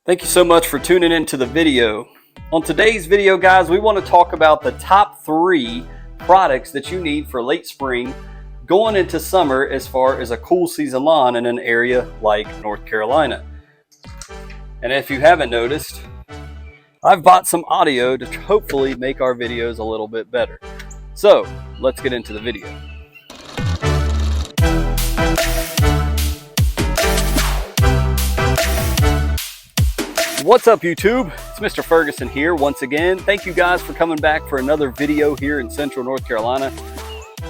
Thank you so much for tuning into the video. On today's video, guys, we want to talk about the top 3 products that you need for late spring going into summer as far as a cool season lawn in an area like North Carolina. And if you haven't noticed, I've bought some audio to hopefully make our videos a little bit better. So let's get into the video. What's up, YouTube? It's Mr. Ferguson here once again. Thank you guys for coming back for another video here in Central North Carolina.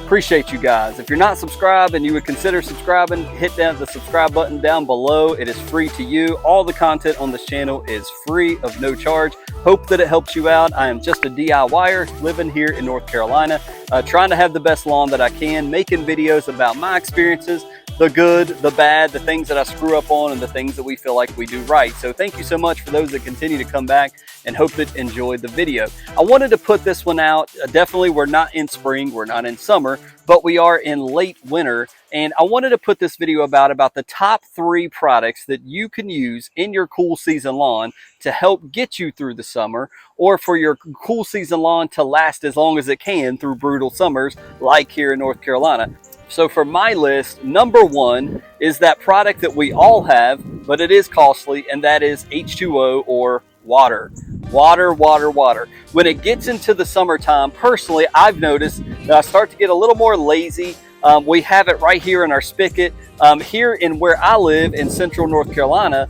Appreciate you guys. If you're not subscribed and you would consider subscribing, hit down the subscribe button down below. It is free to you. All the content on this channel is free of no charge. Hope that it helps you out. I am just a DIYer living here in North Carolina, trying to have the best lawn that I can, making videos about my experiences, the good, the bad, the things that I screw up on, and the things that we feel like we do right. So thank you so much for those that continue to come back and hope that enjoyed the video. I wanted to put this one out. Definitely, we're not in spring, we're not in summer, but we are in late winter. And I wanted to put this video about the top 3 products that you can use in your cool season lawn to help get you through the summer, or for your cool season lawn to last as long as it can through brutal summers like here in North Carolina. So for my list, number 1 is that product that we all have, but it is costly, and that is H2O, or water. Water. When it gets into the summertime, personally, I've noticed that I start to get a little more lazy. We have it right here in our spigot. Here in where I live in Central North Carolina,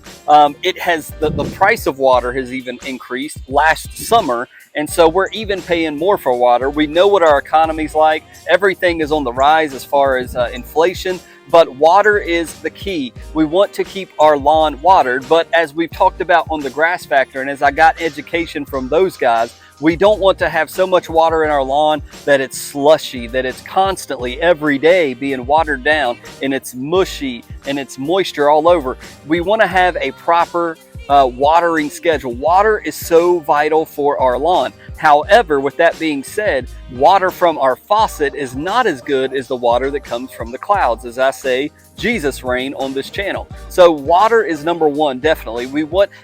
it has the price of water has even increased last summer. And so we're even paying more for water. We know what our economy's like. Everything is on the rise as far as inflation, but water is the key. We want to keep our lawn watered, but as we've talked about on the Grass Factor, and as I got education from those guys, we don't want to have so much water in our lawn that it's slushy, that it's constantly every day being watered down and it's mushy and it's moisture all over. We want to have a proper watering schedule. Water is so vital for our lawn. However, with that being said, water from our faucet is not as good as the water that comes from the clouds, as I say, Jesus rain on this channel. So water is number 1, definitely.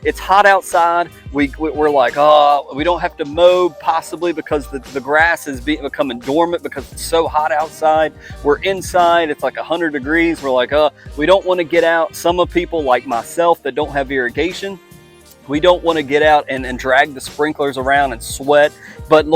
It's hot outside. We're like, oh, we don't have to mow possibly because the grass is becoming dormant because it's so hot outside. We're inside, it's like 100 degrees. We're like, we don't want to get out. Some of people like myself that don't have irrigation, we don't want to get out and drag the sprinklers around and sweat. But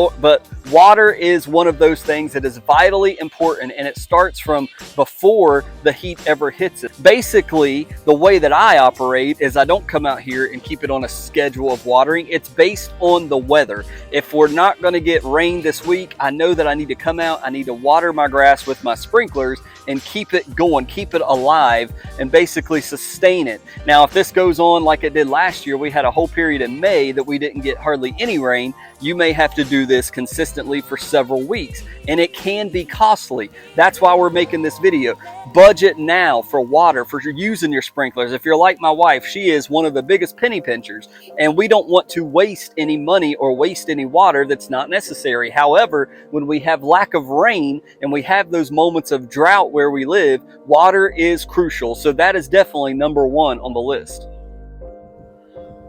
water is one of those things that is vitally important, and it starts from before the heat ever hits it. Basically, the way that I operate is I don't come out here and keep it on a schedule of watering. It's based on the weather. If we're not going to get rain this week, I know that I need to come out, I need to water my grass with my sprinklers and keep it going, keep it alive, and basically sustain it. Now, if this goes on like it did last year, we had a whole period in May that we didn't get hardly any rain. You may have to do this consistently for several weeks, and it can be costly. That's why we're making this video. Budget now for water, for using your sprinklers. If you're like my wife, she is one of the biggest penny pinchers, and we don't want to waste any money or waste any water that's not necessary. However, when we have lack of rain and we have those moments of drought where we live, water is crucial. So that is definitely number 1 on the list.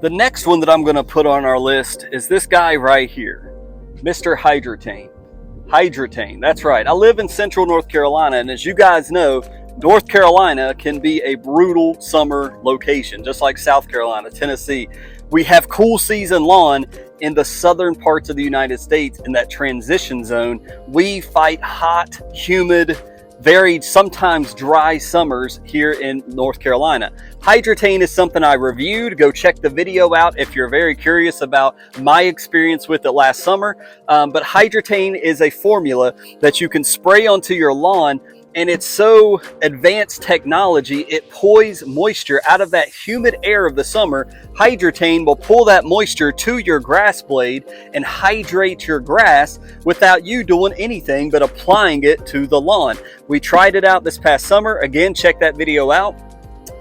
The next one that I'm going to put on our list is this guy right here, Mr. Hydratane. Hydratane, that's right. I live in Central North Carolina, and as you guys know, North Carolina can be a brutal summer location, just like South Carolina, Tennessee. We have cool season lawn in the southern parts of the United States in that transition zone. We fight hot, humid, very sometimes dry summers here in North Carolina. Hydratane is something I reviewed. Go check the video out if you're very curious about my experience with it last summer. But Hydratane is a formula that you can spray onto your lawn, and it's so advanced technology, it pulls moisture out of that humid air of the summer. Hydratane will pull that moisture to your grass blade and hydrate your grass without you doing anything but applying it to the lawn. We tried it out this past summer. Again, check that video out.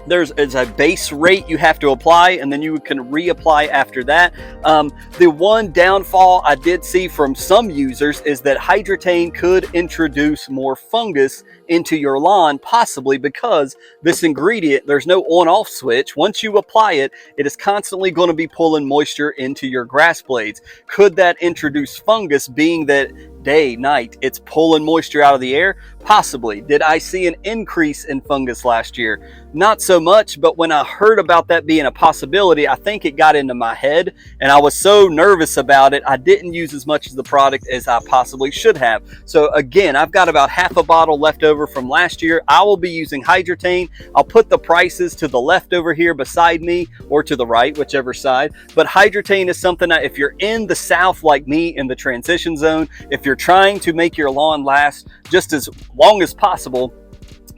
There's a base rate you have to apply, and then you can reapply after that. The one downfall I did see from some users is that Hydratane could introduce more fungus into your lawn, possibly because this ingredient, there's no on-off switch. Once you apply it, it is constantly going to be pulling moisture into your grass blades. Could that introduce fungus, being that day, night, it's pulling moisture out of the air? Possibly. Did I see an increase in fungus last year? Not so much, but when I heard about that being a possibility, I think it got into my head, and I was so nervous about it, I didn't use as much of the product as I possibly should have. So again, I've got about half a bottle left over from last year. I will be using Hydretain. I'll put the prices to the left over here beside me, or to the right, whichever side. But Hydretain is something that if you're in the South like me, in the transition zone, if you're trying to make your lawn last just as long as possible,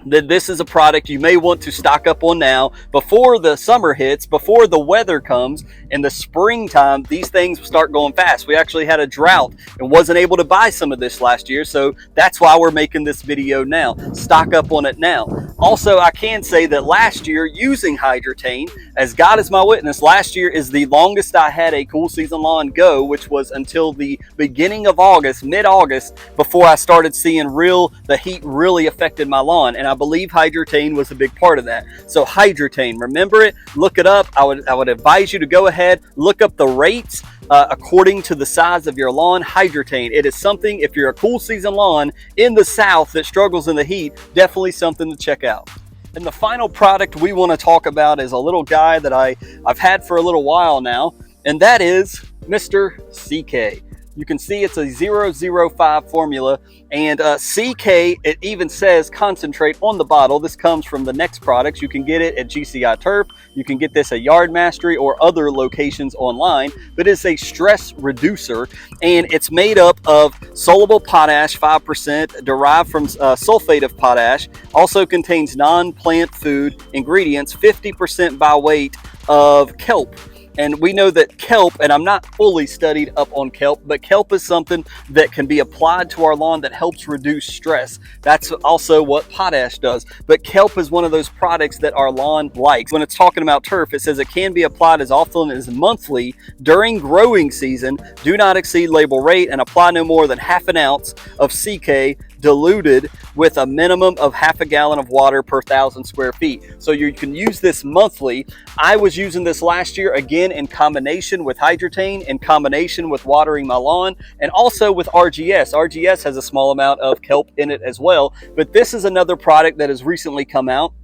then this is a product you may want to stock up on now before the summer hits, before the weather comes. In the springtime, these things start going fast. We actually had a drought and wasn't able to buy some of this last year, so that's why we're making this video now. Stock up on it now. Also, I can say that last year, using Hydretain, as God is my witness, last year is the longest I had a cool season lawn go, which was until the beginning of August, mid-August, before I started seeing the heat really affected my lawn. And I believe Hydretain was a big part of that. So Hydretain, remember it, look it up. I would advise you to go ahead, look up the rates according to the size of your lawn. Hydretain, it is something, if you're a cool season lawn in the South that struggles in the heat, definitely something to check out. And the final product we want to talk about is a little guy that I've had for a little while now, and that is Mr. CK. You can see it's a 005 formula, and CK, it even says concentrate on the bottle. This comes from the next products. You can get it at GCI Turf. You can get this at Yard Mastery or other locations online, but it's a stress reducer, and it's made up of soluble potash, 5%, derived from sulfate of potash. Also contains non-plant food ingredients, 50% by weight of kelp. And we know that kelp, and I'm not fully studied up on kelp, but kelp is something that can be applied to our lawn that helps reduce stress. That's also what potash does. But kelp is one of those products that our lawn likes. When it's talking about turf, it says it can be applied as often as monthly during growing season. Do not exceed label rate, and apply no more than half an ounce of CK diluted with a minimum of half a gallon of water per 1,000 square feet. So you can use this monthly. I was using this last year, again, in combination with Hydretain, in combination with watering my lawn, and also with RGS. RGS has a small amount of kelp in it as well, but this is another product that has recently come out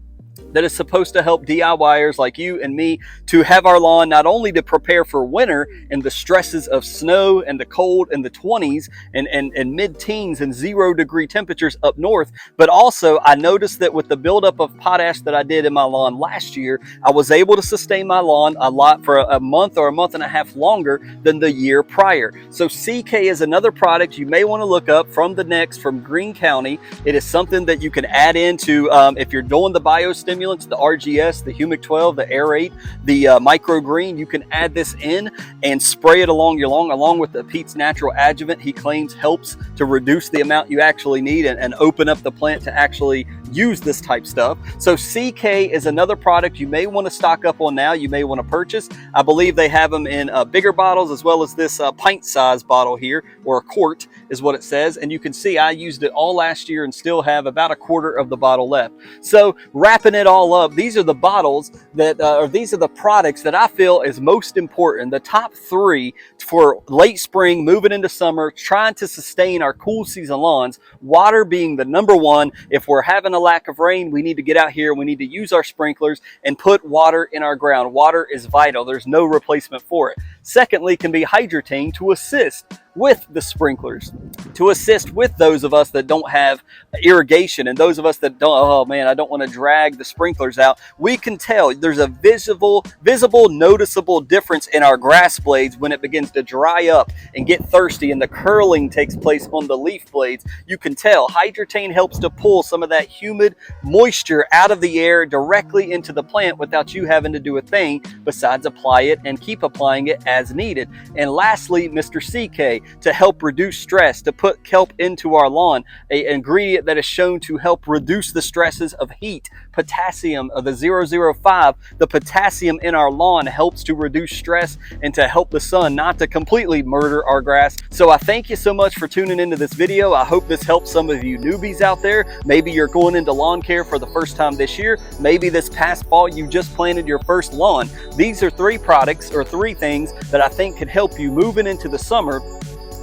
that is supposed to help DIYers like you and me to have our lawn not only to prepare for winter and the stresses of snow and the cold and the 20s and mid-teens and 0-degree temperatures up north, but also I noticed that with the buildup of potash that I did in my lawn last year, I was able to sustain my lawn a lot for a month or a month and a half longer than the year prior. So CK is another product you may want to look up from Green County. It is something that you can add into if you're doing the biostimulants, the RGS, the Humic 12, the Aerate, the Microgreen. You can add this in and spray it along your lawn, along with the Pete's Natural Adjuvant. He claims helps to reduce the amount you actually need and open up the plant to actually use this type stuff. So CK is another product you may want to stock up on now, you may want to purchase. I believe they have them in bigger bottles, as well as this pint size bottle here, or a quart is what it says. And you can see I used it all last year and still have about a quarter of the bottle left. So wrapping it all up, these are the bottles that, or these are the products that I feel is most important. The top 3 for late spring, moving into summer, trying to sustain our cool season lawns, water being the number 1. If we're having a lack of rain, we need to get out here, we need to use our sprinklers and put water in our ground. Water is vital. There's no replacement for it. Secondly, can be Hydretain to assist with the sprinklers, to assist with those of us that don't have irrigation and those of us that don't, oh man, I don't want to drag the sprinklers out. We can tell there's a visible, noticeable difference in our grass blades when it begins to dry up and get thirsty and the curling takes place on the leaf blades. You can tell Hydretain helps to pull some of that humid moisture out of the air directly into the plant without you having to do a thing besides apply it and keep applying it as needed. And lastly, Mr. CK, to help reduce stress, to put kelp into our lawn, an ingredient that is shown to help reduce the stresses of heat, potassium, the 005, the potassium in our lawn helps to reduce stress and to help the sun not to completely murder our grass. So I thank you so much for tuning into this video. I hope this helps some of you newbies out there. Maybe you're going into lawn care for the first time this year. Maybe this past fall you just planted your first lawn. These are three products or three things that I think could help you moving into the summer.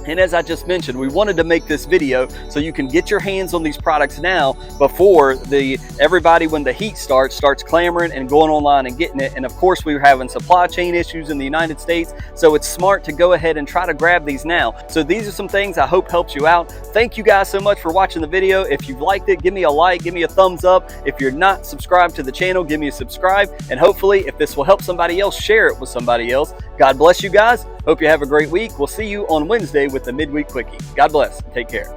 And as I just mentioned, we wanted to make this video so you can get your hands on these products now before everybody, when the heat starts clamoring and going online and getting it. And of course, we were having supply chain issues in the United States, so it's smart to go ahead and try to grab these now. So these are some things I hope helps you out. Thank you guys so much for watching the video. If you've liked it, give me a like, give me a thumbs up. If you're not subscribed to the channel, give me a subscribe. And hopefully, if this will help somebody else, share it with somebody else. God bless you guys. Hope you have a great week. We'll see you on Wednesday with the Midweek Quickie. God bless. Take care.